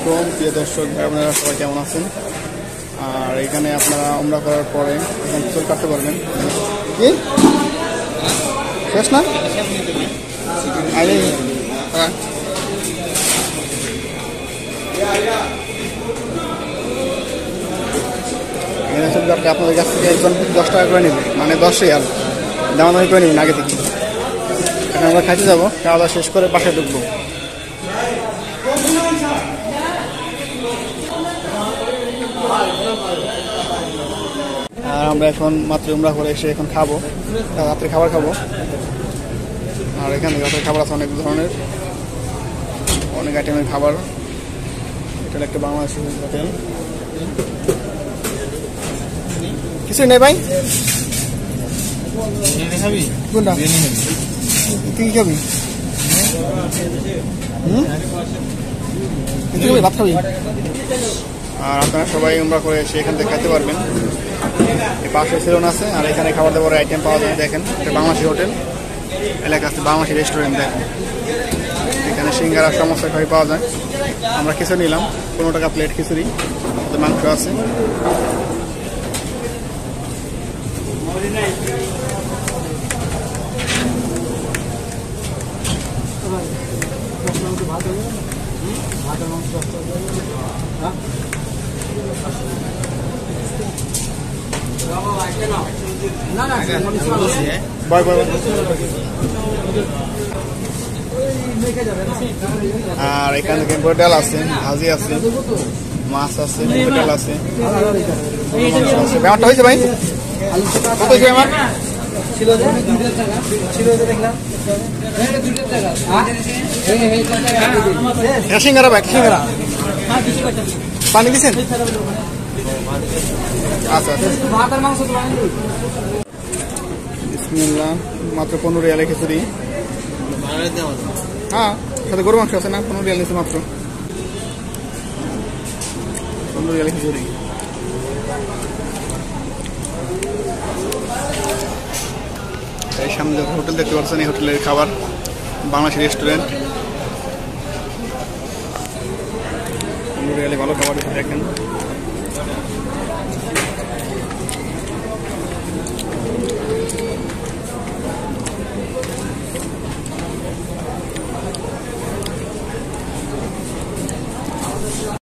আলাইকুম প্রিয় দর্শক ভাই, আপনারা সবাই কেমন আছেন? আর এখানে আপনারা উমরা করার পরে এখন চুল কাটতে পারবেন। কি শেষ না? আরে চুল কাটতে আপনাদের কাছ থেকে একজন 10 টাকা করে নেবে, মানে 10 রিয়াল দামাদামি করে নেবেন আগে থেকে। এখন আমরা খাইতে যাবো, খাওয়া দাওয়া শেষ করে বাসায় ঢুকবো। আর আমরা এখন মাত্র উমরা করে এসে এখন খাবো, রাত্রে খাবার খাবো। আর এখানে রাতের খাবার আছে অনেক ধরনের, অনেক আইটেমের খাবার। এটা একটা বাংলাদেশি হোটেল। কিছুই নেই ভাই, কোনটা তুই খাবি? ভাত খাবি? আর আপনারা সবাই উমরা করে এসে এখান থেকে খেতে পারবেন। এই পাশে সেলুন আছে, আর এখানে খাবার দাবার আইটেম পাওয়া যায়। দেখেন এটা বাংলাদেশি হোটেল এলাকা আছে, বাংলাদেশি রেস্টুরেন্ট। দেখেন এখানে সিঙ্গারা সমস্যা খাই পাওয়া যায়। আমরা খিচুড়ি নিলাম, 15 টাকা প্লেট খিচুড়ি, মাংস আছে। আর এখানে ডাল আছে, ভাজি আছে, মাছ আছে, ডাল আছে। ব্যাপারটা হয়েছে ভাই, কত হয়েছে আমার? সিঙ্গারা ভাই, সিঙ্গারা পানি দিচ্ছেন? আচ্ছা বিসমিল্লাহ। মাত্র 15 রিয়ালে খিচুড়ি। হ্যাঁ, সাথে গরু মাংস আছে না? 15 রিয়াল নিচ্ছে মাত্র, 15 রিয়ালে খিচুড়ি। এই সামনে হোটেল দেখতে পাচ্ছেন, এই হোটেলের খাবার বাংলাদেশি রেস্টুরেন্ট। 15 রিয়ালে ভালো খাবার দেখেন।